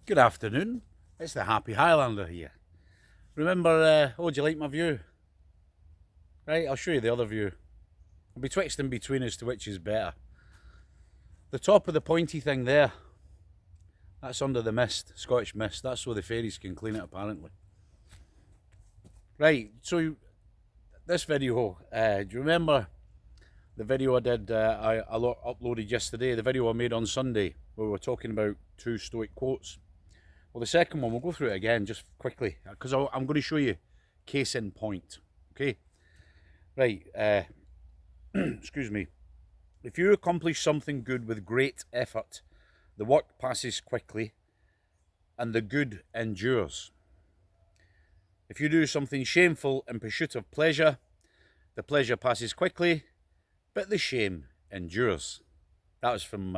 Good afternoon, it's the Happy Highlander here. Remember, do you like my view? Right, I'll show you the other view. I'll be betwixt and between as to which is better. The top of the pointy thing there, that's under the mist, Scottish mist. That's so the fairies can clean it apparently. Right, so this video, do you remember the video I did, I uploaded yesterday, the video I made on Sunday, where we were talking about 2 Stoic quotes? Well, the second one, we'll go through it again just quickly, because I'm going to show you case in point, okay? Right, excuse me. If you accomplish something good with great effort, the work passes quickly and the good endures. If you do something shameful in pursuit of pleasure, the pleasure passes quickly, but the shame endures. That was from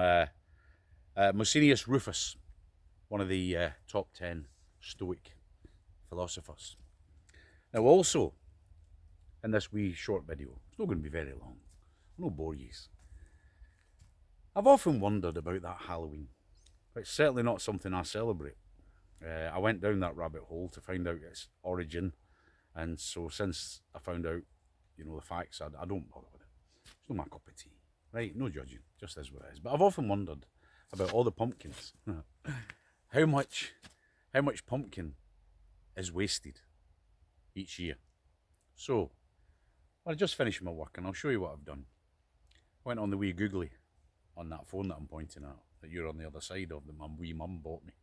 Musonius Rufus, one of the top 10 Stoic philosophers. Now also, in this wee short video, it's not going to be very long, no bore yous. I've often wondered about that Halloween. It's certainly not something I celebrate. I went down that rabbit hole to find out its origin, and so since I found out, the facts, I don't bother with it. It's not my cup of tea, right? No judging, just as what it is. But I've often wondered about all the pumpkins. How much pumpkin is wasted each year? So, I just finished my work and I'll show you what I've done. I went on the wee googly on that phone that I'm pointing at, that you're on the other side of, that my wee mum bought me.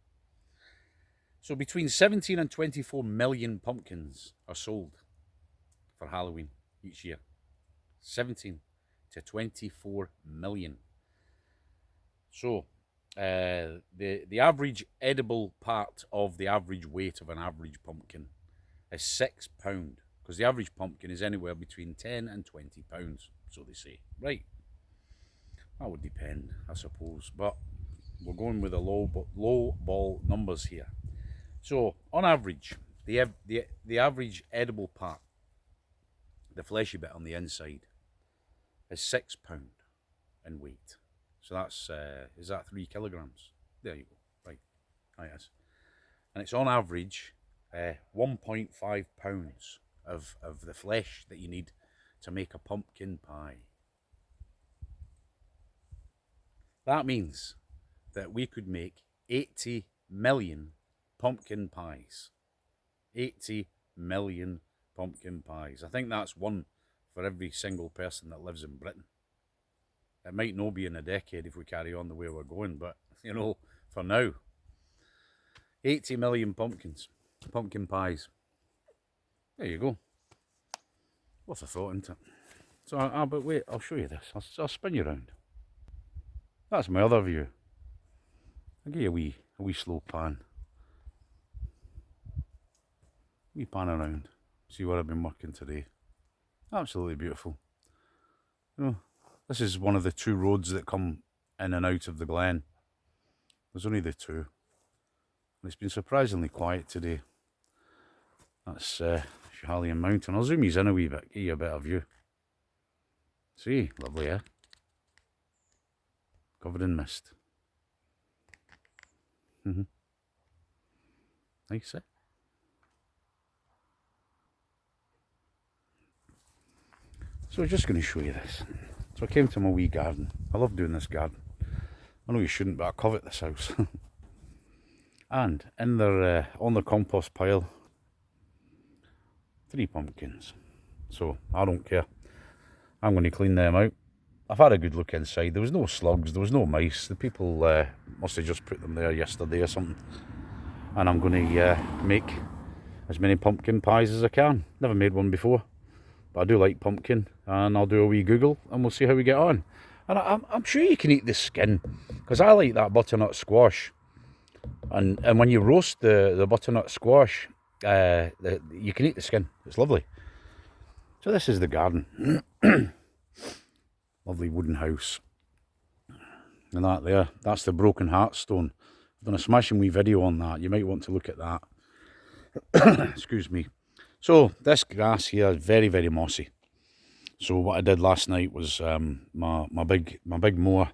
So between 17 and 24 million pumpkins are sold for Halloween each year. 17 to 24 million. So, the average edible part of the average weight of an average pumpkin is £6, because the average pumpkin is anywhere between 10 and 20 pounds, so they say. Right, that would depend, I suppose, but we're going with the low ball numbers here. So on average, the average edible part, the fleshy bit on the inside, is £6 in weight. So that's, is that 3 kilograms? There you go, right, yes. And it's on average 1.5 pounds of the flesh that you need to make a pumpkin pie. That means that we could make 80 million pumpkin pies. 80 million pumpkin pies. I think that's one for every single person that lives in Britain. It might not be in a decade if we carry on the way we're going, but, for now, 80 million pumpkin pies. There you go. Worth a thought, isn't it? So, but wait, I'll show you this. I'll spin you around. That's my other view. I'll give you a wee slow pan. Wee pan around. See where I've been working today. Absolutely beautiful. This is one of the 2 roads that come in and out of the glen. There's only the 2. And it's been surprisingly quiet today. That's Schiehallion Mountain. I'll zoom these in a wee bit, give you a better view. See, lovely, eh? Covered in mist. Nice, eh? So I'm just going to show you this. So I came to my wee garden. I love doing this garden. I know you shouldn't, but I covet this house. And in their on the compost pile, 3 pumpkins. So I don't care. I'm going to clean them out. I've had a good look inside. There was no slugs, there was no mice. The people must have just put them there yesterday or something. And I'm going to make as many pumpkin pies as I can. Never made one before, but I do like pumpkin, and I'll do a wee Google and we'll see how we get on. And I'm sure you can eat the skin, because I like that butternut squash. And when you roast the butternut squash, you can eat the skin. It's lovely. So this is the garden. Lovely wooden house. And that there, that's the broken heart stone. I've done a smashing wee video on that. You might want to look at that. Excuse me. So this grass here is very, very mossy. So what I did last night was my big mower.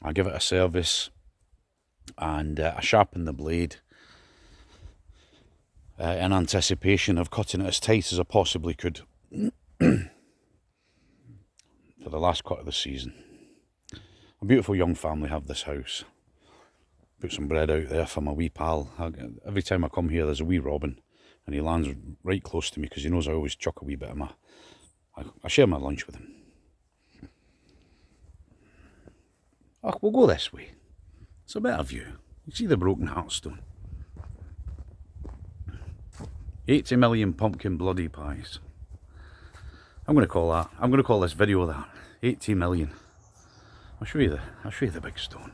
I give it a service. and I sharpened the blade in anticipation of cutting it as tight as I possibly could for the last cut of the season. A beautiful young family have this house. Put some bread out there for my wee pal. Every time I come here, there's a wee robin, and he lands right close to me because he knows I always chuck a wee bit of I share my lunch with him. Oh, we'll go this way. It's a better view. You see the broken heartstone. 80 million pumpkin bloody pies. I'm going to call this video that. 80 million. I'll show you the big stone.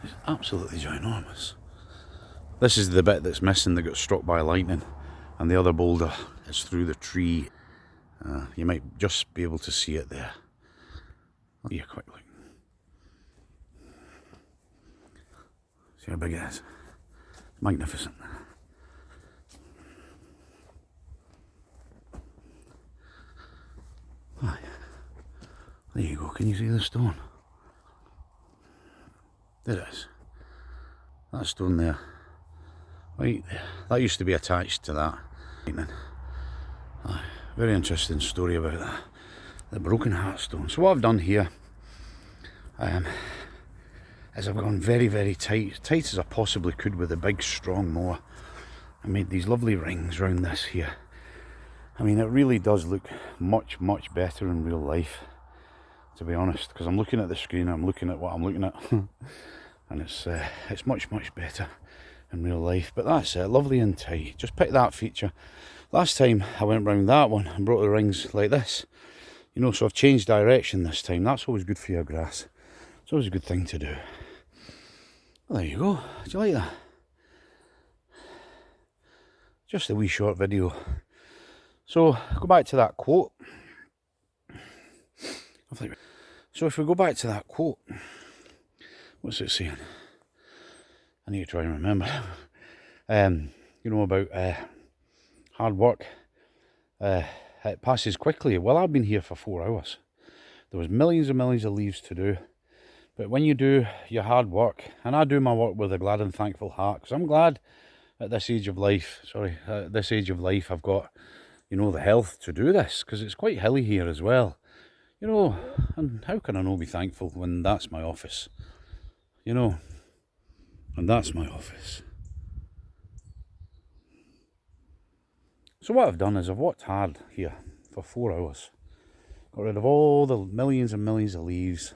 It's absolutely ginormous. This is the bit that's missing that got struck by lightning, and the other boulder is through the tree. You might just be able to see it there. I'll give you a quick look. See how big it is? Magnificent. Right. There you go, can you see the stone? There it is. That stone there. Right there. That used to be attached to that. Very interesting story about that. The broken heartstone. So what I've done here is I've gone very, very tight as I possibly could with a big strong mower. I made these lovely rings around this here. I mean, it really does look much, much better in real life, to be honest, because I'm looking at the screen, I'm looking at what I'm looking at, and it's much, much better in real life. But that's it, lovely and tight. Just pick that feature. Last time I went round that one and brought the rings like this, you know, so I've changed direction this time. That's always good for your grass. It's always a good thing to do. Well, there you go. Do you like that? Just a wee short video. So, go back to that quote. So if we go back to that quote, what's it saying? I need to try and remember. You know, about hard work. It passes quickly. Well, I've been here for 4 hours. There was millions and millions of leaves to do. But when you do your hard work, and I do my work with a glad and thankful heart, because I'm glad at this age of life, I've got, you know, the health to do this, because it's quite hilly here as well. You know, and how can I not be thankful when that's my office? You know, and that's my office. So what I've done is I've worked hard here for 4 hours. Got rid of all the millions and millions of leaves,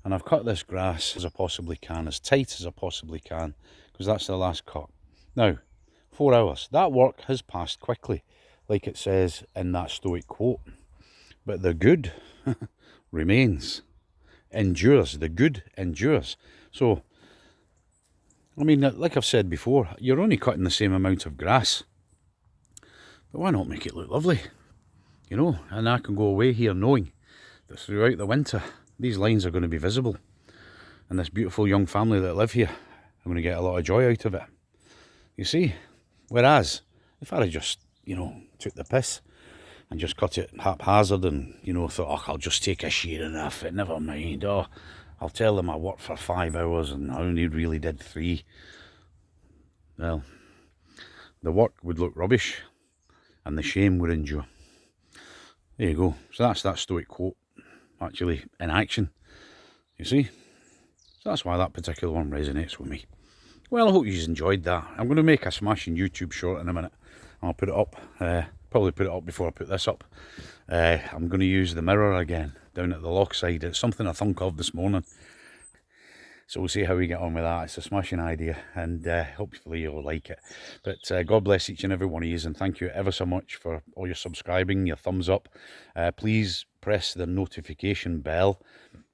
and I've cut this grass as I possibly can, as tight as I possibly can, because that's the last cut. Now, 4 hours. That work has passed quickly, like it says in that Stoic quote. But the good remains, endures. The good endures. So, I mean, like I've said before, you're only cutting the same amount of grass. But why not make it look lovely? You know, and I can go away here knowing that throughout the winter, these lines are going to be visible. And this beautiful young family that live here, I'm going to get a lot of joy out of it. You see? Whereas, if I had just, you know, took the piss and just cut it haphazard and, you know, thought, oh, I'll just take a shear and off it, never mind. Oh, I'll tell them I worked for 5 hours and I only really did 3. Well, the work would look rubbish and the shame would endure. There you go. So that's that Stoic quote, actually in action. You see? So that's why that particular one resonates with me. Well, I hope you enjoyed that. I'm going to make a smashing YouTube short in a minute. I'll put it up. Probably put it up before I put this up. I'm going to use the mirror again down at the lock side. It's something I thunk of this morning. So we'll see how we get on with that. It's a smashing idea, and hopefully you'll like it. But God bless each and every one of you, and thank you ever so much for all your subscribing, your thumbs up. Please press the notification bell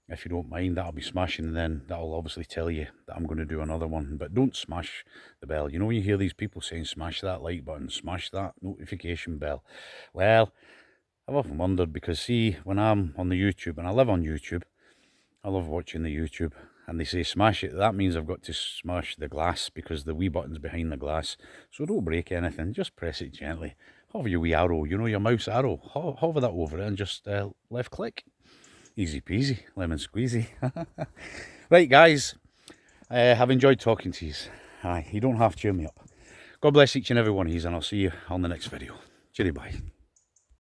if you don't mind. That'll be smashing, and then that'll obviously tell you that I'm going to do another one. But don't smash the bell. You know, when you hear these people saying smash that like button, smash that notification bell. Well, I've often wondered, because see, when I'm on the YouTube, and I live on YouTube, I love watching the YouTube, and they say smash it, that means I've got to smash the glass, because the wee button's behind the glass. So don't break anything, just press it gently. Hover your wee arrow, you know, your mouse arrow, hover that over it and just left click. Easy peasy, lemon squeezy. Right guys, I've enjoyed talking to you. Aye, you don't have to cheer me up. God bless each and every one of you, and I'll see you on the next video. Cheery bye.